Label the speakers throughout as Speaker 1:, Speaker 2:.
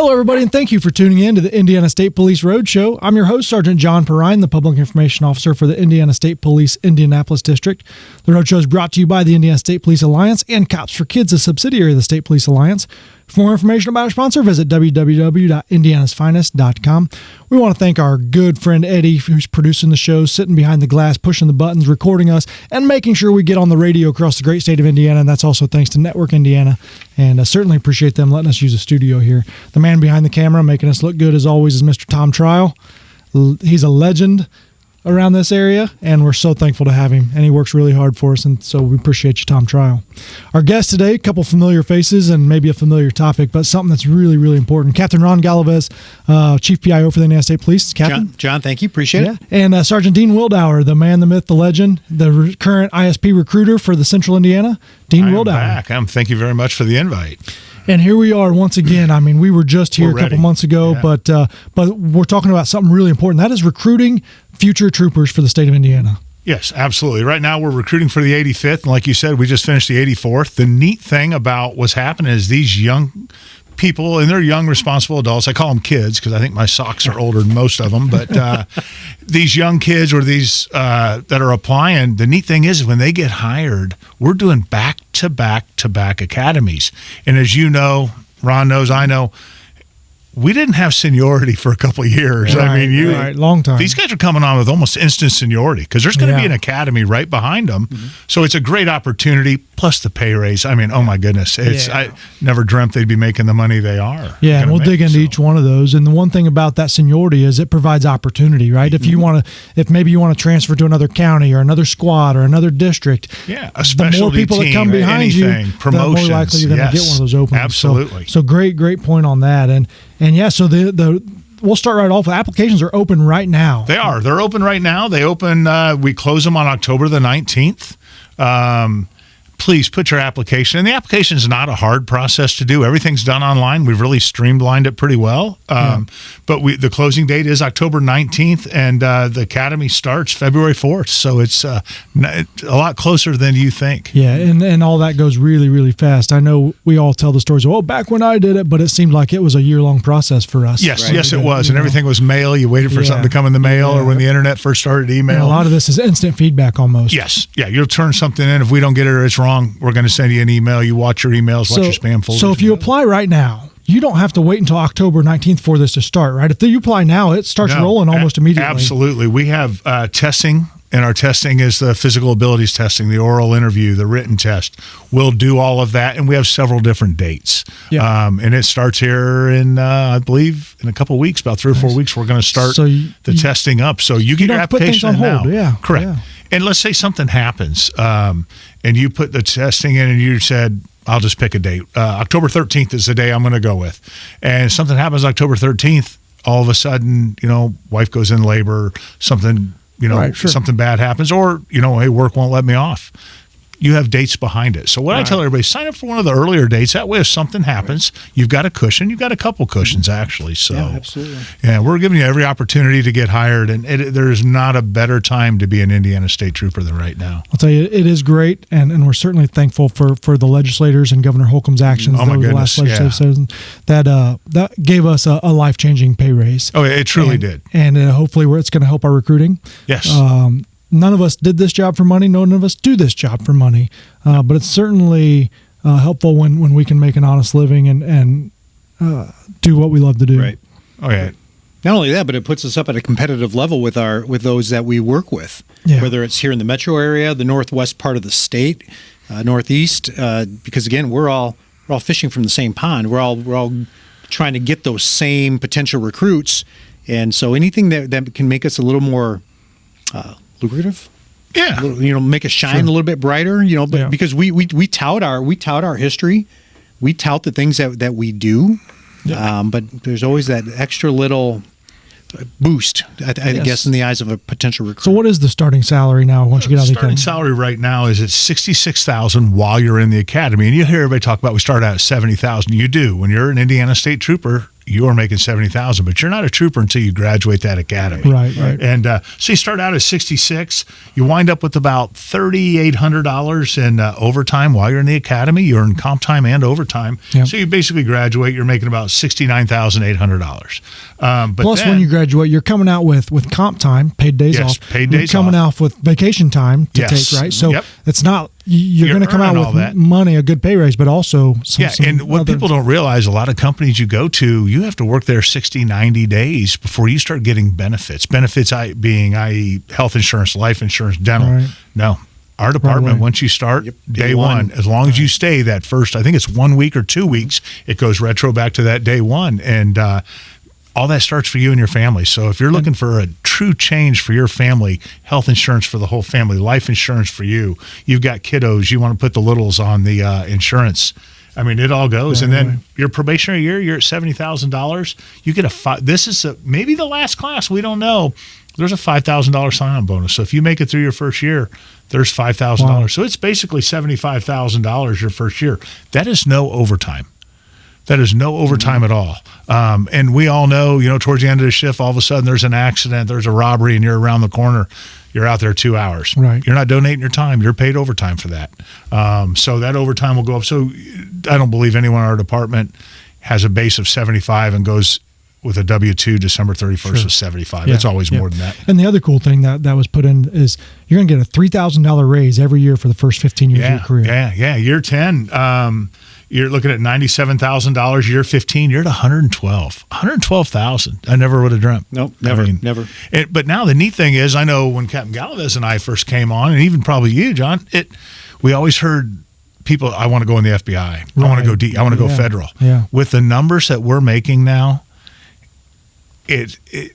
Speaker 1: Hello, everybody, and thank you for tuning in to the Indiana State Police Roadshow. I'm your host, Sergeant John Perrine, the Public Information Officer for the Indiana State Police Indianapolis District. The Roadshow is brought to you by the Indiana State Police Alliance and Cops for Kids, a subsidiary of the State Police Alliance. For more information about our sponsor, visit www.indianasfinest.com. We want to thank our good friend Eddie, who's producing the show, sitting behind the glass, pushing the buttons, recording us, and making sure we get on the radio across the great state of Indiana. And that's also thanks to Network Indiana. And I certainly appreciate them letting us use the studio here. The man behind the camera, making us look good as always, is Mr. Tom Trial. He's a legend around this area, and we're so thankful to have him, and he works really hard for us, and so we appreciate you, Tom Trial. Our guest today, a couple familiar faces and maybe a familiar topic, but something that's really, really important. Captain Ron Galavez, Chief PIO for the Indiana State Police. Captain.
Speaker 2: John, thank you. Appreciate it.
Speaker 1: And Sergeant Dean Wildauer, the man, the myth, the legend, the current ISP recruiter for the Central Indiana. Dean Wildauer.
Speaker 3: Thank you very much for the invite.
Speaker 1: And here we are once again. I mean, we were just here a couple months ago, but we're talking about something really important. That is recruiting future troopers for the state of Indiana.
Speaker 3: Yes, absolutely. Right now we're recruiting for the 85th, and like you said, we just finished the 84th. The neat thing about what's happening is these young people, and they're young, responsible adults. I call them kids because I think my socks are older than most of them. But these young kids or these that are applying, the neat thing is when they get hired, we're doing back-to-back academies. And as you know, Ron knows, I know, we didn't have seniority for a couple of years.
Speaker 1: Right, I mean, long time.
Speaker 3: These guys are coming on with almost instant seniority because there's going to be an academy right behind them. Mm-hmm. So it's a great opportunity, plus the pay raise. I mean, oh my goodness. I never dreamt they'd be making the money they are.
Speaker 1: Yeah, and we'll dig into each one of those. And the one thing about that seniority is it provides opportunity, right? If you want to, if maybe you want to transfer to another county or another squad or another district,
Speaker 3: a specialty
Speaker 1: the more people
Speaker 3: team,
Speaker 1: that come behind you, the more likely you're going to get one of those openings.
Speaker 3: Absolutely.
Speaker 1: So great point on that. And yeah, so we'll start right off. Applications are open right now.
Speaker 3: They are. They're open right now. They open. We close them on October the 19th. Please put your application in. The application is not a hard process to do. Everything's done online. We've really streamlined it pretty well. But the closing date is October 19th, and the academy starts February 4th. So it's a lot closer than you think.
Speaker 1: Yeah, and all that goes really, really fast. I know we all tell the stories, well, back when I did it, but it seemed like it was a year-long process for us.
Speaker 3: Yes, right? Yes, it was. And everything was mail. You waited for something to come in the mail or when the internet first started email.
Speaker 1: And a lot of this is instant feedback almost.
Speaker 3: Yes. Yeah, you'll turn something in. If we don't get it or it's wrong, we're going to send you an email. You watch your emails, watch your spam folders.
Speaker 1: So if you apply right now, you don't have to wait until October 19th for this to start, right? If you apply now, it starts rolling almost immediately.
Speaker 3: Absolutely. We have testing, and our testing is the physical abilities testing, the oral interview, the written test. We'll do all of that, and we have several different dates. Yeah. And it starts here in, I believe, in a couple of weeks, about 3 or 4 weeks, we're going to start the testing up. So you get your application in now.
Speaker 1: Yeah.
Speaker 3: Correct.
Speaker 1: Yeah.
Speaker 3: And let's say something happens, and you put the testing in, and you said, I'll just pick a date. October 13th is the day I'm going to go with. And something happens October 13th, all of a sudden, wife goes in labor, something, something bad happens, or, hey, work won't let me off. You have dates behind it. So what I tell everybody, sign up for one of the earlier dates. That way, if something happens, you've got a cushion. You've got a couple cushions, actually. So,
Speaker 1: absolutely.
Speaker 3: Yeah, we're giving you every opportunity to get hired, and there's not a better time to be an Indiana State Trooper than right now.
Speaker 1: I'll tell you, it is great, and we're certainly thankful for the legislators and Governor Holcomb's actions.
Speaker 3: Oh, my goodness,
Speaker 1: the last legislative session that gave us a life-changing pay raise.
Speaker 3: Oh, it truly did.
Speaker 1: And hopefully it's going to help our recruiting.
Speaker 3: Yes.
Speaker 1: None of us did this job for money. None of us do this job for money. But it's certainly helpful when we can make an honest living and do what we love to do.
Speaker 2: Right.
Speaker 3: Oh, yeah.
Speaker 2: Not only that, but it puts us up at a competitive level with those that we work with.
Speaker 1: Yeah.
Speaker 2: Whether it's here in the metro area, the northwest part of the state, northeast, because again, we're all fishing from the same pond. We're all trying to get those same potential recruits, and so anything that can make us a little more lucrative, make us shine a little bit brighter, because we tout our history, we tout the things that we do, but there's always that extra little boost, I guess, in the eyes of a potential recruit.
Speaker 1: So what is the starting salary now once you get out of the academy?
Speaker 3: The starting salary right now is at $66,000 while you're in the academy. And you hear everybody talk about we start out at $70,000. You do. When you're an Indiana State Trooper, you are making $70,000, but you're not a trooper until you graduate that academy.
Speaker 1: Right.
Speaker 3: And so you start out at 66, you wind up with about $3,800 in overtime while you're in the academy. You earn comp time and overtime.
Speaker 1: Yep.
Speaker 3: So you basically graduate, you're making about $69,800. But
Speaker 1: Plus,
Speaker 3: then,
Speaker 1: when you graduate, you're coming out with comp time, paid days
Speaker 3: Yes,
Speaker 1: off.
Speaker 3: paid
Speaker 1: You're
Speaker 3: days
Speaker 1: coming
Speaker 3: off.
Speaker 1: out with vacation time to
Speaker 3: Yes.
Speaker 1: take, right? So
Speaker 3: Yep.
Speaker 1: it's not you're going to come out
Speaker 3: earning all
Speaker 1: with
Speaker 3: that.
Speaker 1: money, a good pay raise, but also some
Speaker 3: and what
Speaker 1: other-
Speaker 3: people don't realize, a lot of companies you go to, you have to work there 60, 90 days before you start getting benefits. Benefits being, i.e., health insurance, life insurance, dental.
Speaker 1: Right.
Speaker 3: No. Our department,
Speaker 1: away.
Speaker 3: once you start, day
Speaker 2: Day
Speaker 3: one,
Speaker 2: one.
Speaker 3: as long as you stay that first, I think it's 1 week or 2 weeks, it goes retro back to that day one. And all that starts for you and your family. So if you're looking for a true change for your family, health insurance for the whole family, life insurance for you, you've got kiddos, you want to put the littles on the insurance. I mean, it all goes. And then your probationary year, you're at $70,000. You get this is maybe the last class. We don't know. There's a $5,000 sign-on bonus. So if you make it through your first year, there's $5,000.
Speaker 1: Wow.
Speaker 3: So it's basically $75,000 your first year. That is no overtime. That is no overtime at all. And we all know, towards the end of the shift, all of a sudden there's an accident, there's a robbery, and you're around the corner. You're out there 2 hours.
Speaker 1: Right.
Speaker 3: You're not donating your time. You're paid overtime for that. So that overtime will go up. So I don't believe anyone in our department has a base of 75 and goes with a W-2 December 31st with 75.
Speaker 1: Yeah,
Speaker 3: It's always more than that.
Speaker 1: And the other cool thing that was put in is you're going to get a $3,000 raise every year for the first 15 years of your career.
Speaker 3: Yeah. Year 10, you're looking at $97,000. Year 15, you're at $112,000. I never would have dreamt.
Speaker 2: Nope, never.
Speaker 3: But now the neat thing is, I know when Captain Galvez and I first came on, and even probably you, John, we always heard people, I want to go in the FBI. I want to go deep. I want to go federal.
Speaker 1: Yeah.
Speaker 3: With the numbers that we're making now,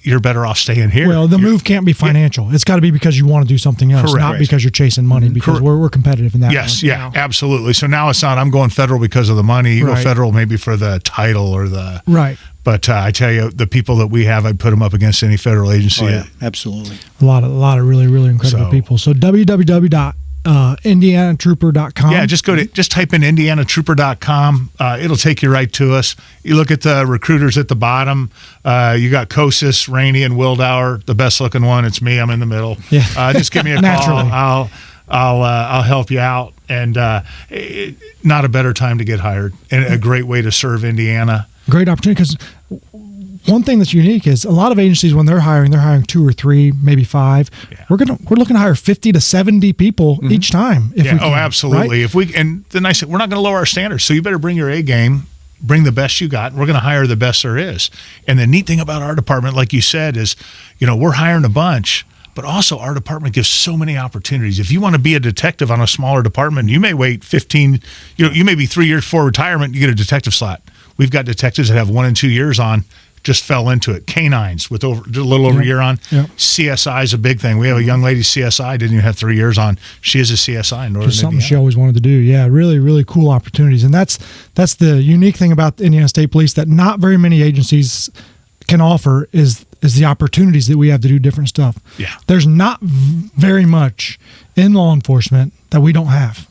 Speaker 3: you're better off staying here.
Speaker 1: Well, the move can't be financial. It's got to be because you want to do something else,
Speaker 3: Correct.
Speaker 1: not because you're chasing money, because we're competitive in that.
Speaker 3: Yes,
Speaker 1: one.
Speaker 3: yeah, absolutely. So now it's not I'm going federal because of the money. You go federal maybe for the title or the
Speaker 1: right.
Speaker 3: But I tell you, the people that we have, I'd put them up against any federal agency.
Speaker 2: Oh, yeah, absolutely.
Speaker 1: A lot of really, really incredible people. So www.indianatrooper.com.
Speaker 3: Yeah, just type in indianatrooper.com. It'll take you right to us. You look at the recruiters at the bottom. You got Kosis, Rainey, and Wildauer. The best looking one, it's me. I'm in the middle.
Speaker 1: Yeah.
Speaker 3: Just give me a
Speaker 1: Naturally.
Speaker 3: call. I'll help you out. And not a better time to get hired, and a great way to serve Indiana.
Speaker 1: Great opportunity, because one thing that's unique is a lot of agencies, when they're hiring 2 or 3, maybe 5.
Speaker 3: Yeah.
Speaker 1: We're looking to hire 50 to 70 people each time. If we can,
Speaker 3: absolutely.
Speaker 1: right?
Speaker 3: And then I said, we're not going to lower our standards. So you better bring your A game, bring the best you got. And we're going to hire the best there is. And the neat thing about our department, like you said, is, we're hiring a bunch. But also, our department gives so many opportunities. If you want to be a detective on a smaller department, you may wait 15, you may be 3 years before retirement, you get a detective slot. We've got detectives that have 1 and 2 years on, just fell into it. Canines with a little over a year on.
Speaker 1: Yep.
Speaker 3: CSI is a big thing. We have a young lady CSI, didn't even have 3 years on. She is a CSI in Northern
Speaker 1: Just something
Speaker 3: Indiana.
Speaker 1: she always wanted to do. Yeah, really, really cool opportunities. And that's the unique thing about the Indiana State Police that not very many agencies can offer is the opportunities that we have to do different stuff.
Speaker 3: Yeah.
Speaker 1: There's not very much in law enforcement that we don't have.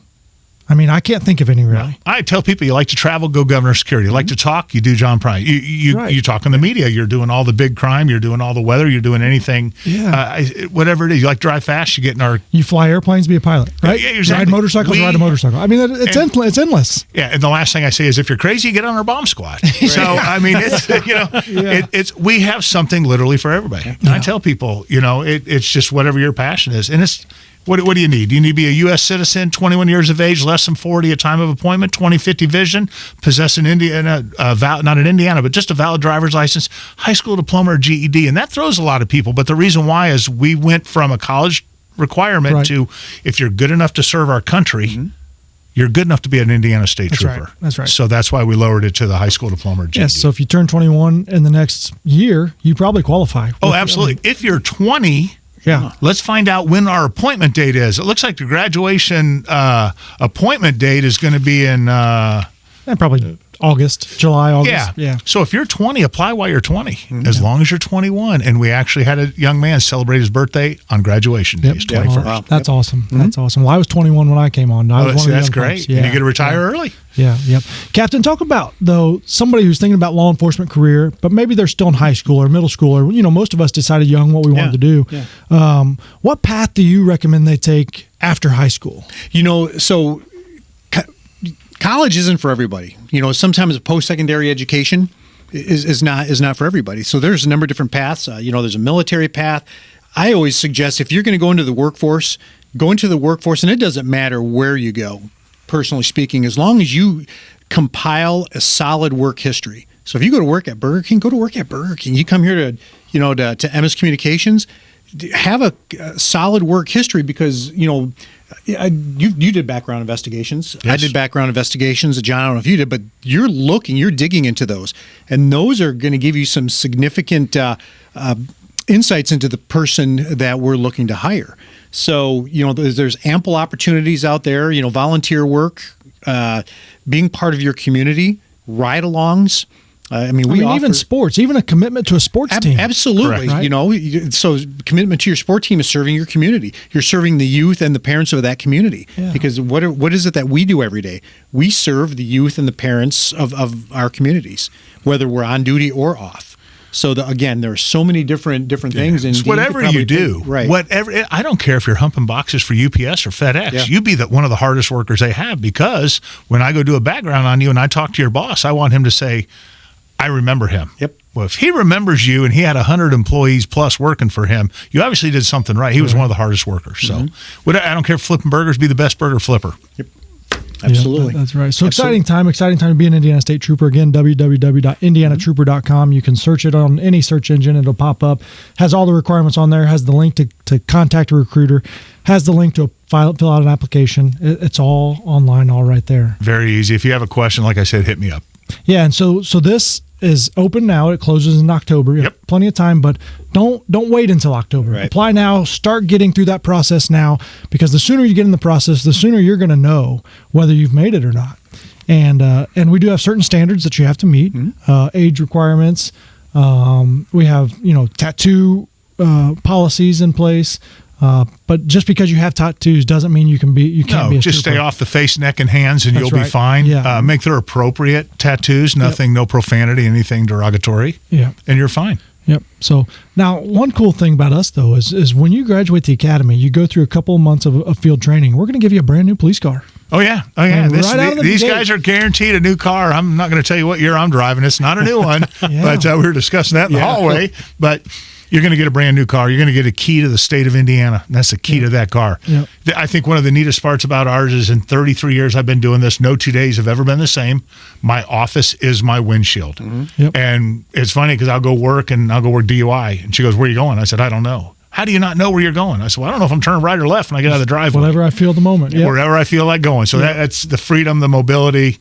Speaker 1: I mean, I can't think of any really.
Speaker 3: I tell people, you like to travel, go governor security. You like to talk, you do John Prine. You talk in the media. You're doing all the big crime. You're doing all the weather. You're doing anything.
Speaker 1: Yeah.
Speaker 3: Whatever it is. You like to drive fast. You get in our.
Speaker 1: You fly airplanes, be a pilot, right?
Speaker 3: Yeah, exactly.
Speaker 1: Ride motorcycles, ride a motorcycle. I mean, it's endless.
Speaker 3: Yeah, and the last thing I say is, if you're crazy, you get on our bomb squad. So I mean, it's we have something literally for everybody. And I tell people, it's just whatever your passion is, and it's. What do you need? You need to be a U.S. citizen, 21 years of age, less than 40 at time of appointment, 20/50 vision, possess an Indiana, not an Indiana, but just a valid driver's license, high school diploma or GED. And that throws a lot of people. But the reason why is we went from a college requirement to, if you're good enough to serve our country, you're good enough to be an Indiana State Trooper.
Speaker 1: Right. That's right.
Speaker 3: So that's why we lowered it to the high school diploma or GED.
Speaker 1: Yes, so if you turn 21 in the next year, you probably qualify.
Speaker 3: Oh, absolutely. If you're 20...
Speaker 1: Yeah.
Speaker 3: Let's find out when our appointment date is. It looks like the graduation appointment date is going to be in...
Speaker 1: probably July, August.
Speaker 3: Yeah. So if you're 20, apply while you're 20, as long as you're 21. And we actually had a young man celebrate his birthday on graduation day, his 21st.
Speaker 1: Wow. That's awesome. That's awesome. Well, I was 21 when I came on. I was one of the
Speaker 3: that's
Speaker 1: young
Speaker 3: great.
Speaker 1: folks. Yeah.
Speaker 3: And you get to retire early.
Speaker 1: Yeah, yep. Captain, talk about, though, somebody who's thinking about law enforcement career, but maybe they're still in high school or middle school, or, most of us decided young what we wanted to do.
Speaker 2: Yeah.
Speaker 1: What path do you recommend they take after high school?
Speaker 2: So college isn't for everybody. Sometimes a post-secondary education is not for everybody. So there's a number of different paths. There's a military path. I always suggest if you're going to go into the workforce, and it doesn't matter where you go, personally speaking, as long as you compile a solid work history. So if you go to work at Burger King, go to work at Burger King. You come here to MS Communications, have a solid work history, because you did background investigations.
Speaker 3: Yes.
Speaker 2: I did background investigations. John, I don't know if you did, but you're digging into those, and those are going to give you some significant insights into the person that we're looking to hire. So, there's ample opportunities out there, volunteer work, being part of your community, ride-alongs.
Speaker 1: Even sports, even a commitment to a sports team.
Speaker 2: Absolutely.
Speaker 1: Correct, right?
Speaker 2: So commitment to your sport team is serving your community. You're serving the youth and the parents of that community.
Speaker 1: Yeah.
Speaker 2: Because what is it that we do every day? We serve the youth and the parents of our communities, whether we're on duty or off. So again, there are so many different things. And
Speaker 3: whatever you do,
Speaker 2: right?
Speaker 3: Whatever, I don't care if you're humping boxes for UPS or FedEx.
Speaker 2: Yeah.
Speaker 3: You be one of the hardest workers they have, because when I go do a background on you and I talk to your boss, I want him to say, I remember him.
Speaker 2: Yep.
Speaker 3: Well, if he remembers you and he had 100 employees plus working for him, you obviously did something right. He was one of the hardest workers. So I don't care if flipping burgers, be the best burger flipper.
Speaker 2: Yep. Absolutely.
Speaker 1: Yeah, that's right. So exciting time to be an Indiana State Trooper. Again, www.indianatrooper.com. You can search it on any search engine. It'll pop up. Has all the requirements on there. Has the link to contact a recruiter. Has the link to fill out an application. It's all online, all right there.
Speaker 3: Very easy. If you have a question, like I said, hit me up.
Speaker 1: Yeah, and so this is open now. It closes in October. You have plenty of time, but don't wait until October.
Speaker 2: Right.
Speaker 1: Apply now. Start getting through that process now, because the sooner you get in the process, the sooner you're going to know whether you've made it or not. And we do have certain standards that you have to meet, age requirements. We have tattoo policies in place. But just because you have tattoos doesn't mean you can't be a
Speaker 3: just
Speaker 1: trooper.
Speaker 3: stay off the face, neck, and hands, and
Speaker 1: That's
Speaker 3: you'll be
Speaker 1: right.
Speaker 3: fine.
Speaker 1: Yeah.
Speaker 3: Make their appropriate tattoos. Nothing, no profanity, anything derogatory.
Speaker 1: Yeah.
Speaker 3: And you're fine.
Speaker 1: Yep. So now, one cool thing about us, though, is when you graduate the academy, you go through a couple of months of field training. We're going to give you a brand new police car.
Speaker 3: Oh, yeah.
Speaker 1: And right out of the
Speaker 3: These
Speaker 1: gate.
Speaker 3: guys are guaranteed a new car. I'm not going to tell you what year I'm driving. It's not a new one. But we were discussing that in the hallway. But you're going to get a brand new car. You're going to get a key to the state of Indiana. And that's the key to that car.
Speaker 1: Yep.
Speaker 3: I think one of the neatest parts about ours is in 33 years I've been doing this, no 2 days have ever been the same. My office is my windshield.
Speaker 1: Yep.
Speaker 3: And it's funny because I'll go work DUI. And she goes, where are you going? I said, I don't know. How do you not know where you're going? I said, well, I don't know if I'm turning right or left when I get out of the driveway.
Speaker 1: Whatever I feel at the moment. Yep.
Speaker 3: Wherever I feel like going. So that's the freedom, the mobility.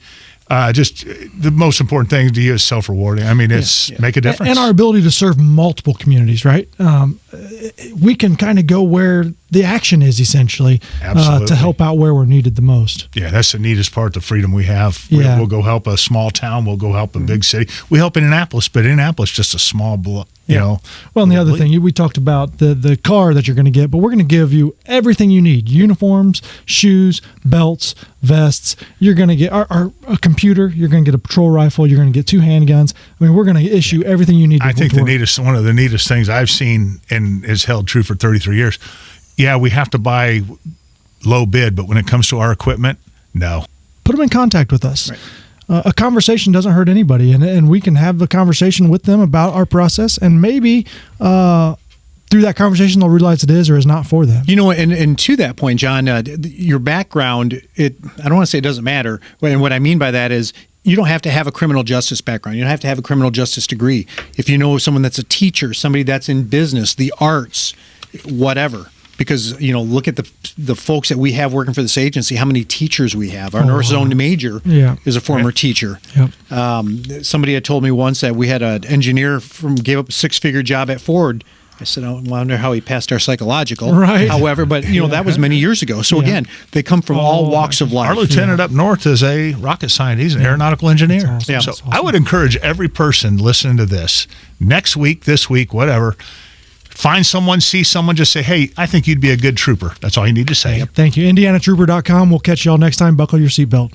Speaker 3: Just the most important thing to you is self-rewarding. I mean, it's make a difference.
Speaker 1: And our ability to serve multiple communities, right? We can kind of go where the action is, essentially, to help out where we're needed the most.
Speaker 3: Yeah, that's the neatest part, the freedom we have.
Speaker 1: Yeah.
Speaker 3: We'll go help a small town. We'll go help a big city. We help Indianapolis, but Indianapolis is just a small you know.
Speaker 1: Well, and the other thing, we talked about the car that you're going to get, but we're going to give you everything you need: uniforms, shoes, belts, vests. You're going to get a computer. You're going to get a patrol rifle. You're going to get 2 handguns. I mean, we're going to issue everything you need.
Speaker 3: I think one of the neatest things I've seen and has held true for 33 years. Yeah, we have to buy low bid, but when it comes to our equipment, no.
Speaker 1: Put them in contact with us.
Speaker 2: Right.
Speaker 1: A conversation doesn't hurt anybody, and we can have the conversation with them about our process, and maybe through that conversation they'll realize it is or is not for them.
Speaker 2: And to that point, John, your background, I don't want to say it doesn't matter, and what I mean by that is you don't have to have a criminal justice background. You don't have to have a criminal justice degree. If you know someone that's a teacher, somebody that's in business, the arts, whatever. Because, look at the folks that we have working for this agency, how many teachers we have. Our North Zone major is a former teacher.
Speaker 1: Yep.
Speaker 2: Somebody had told me once that we had an engineer gave up a 6-figure job at Ford. I said, I wonder how he passed our psychological.
Speaker 1: Right.
Speaker 2: However, but, that was many years ago. So, again, they come from all walks of life.
Speaker 3: Our lieutenant up north is a rocket scientist. He's an aeronautical engineer.
Speaker 1: That's awesome.
Speaker 2: Yeah.
Speaker 3: So
Speaker 1: That's awesome.
Speaker 3: I would encourage every person listening to this, next week, this week, whatever, find someone, see someone, just say, hey, I think you'd be a good trooper. That's all you need to say.
Speaker 1: Thank you. IndianaTrooper.com. We'll catch you all next time. Buckle your seatbelt.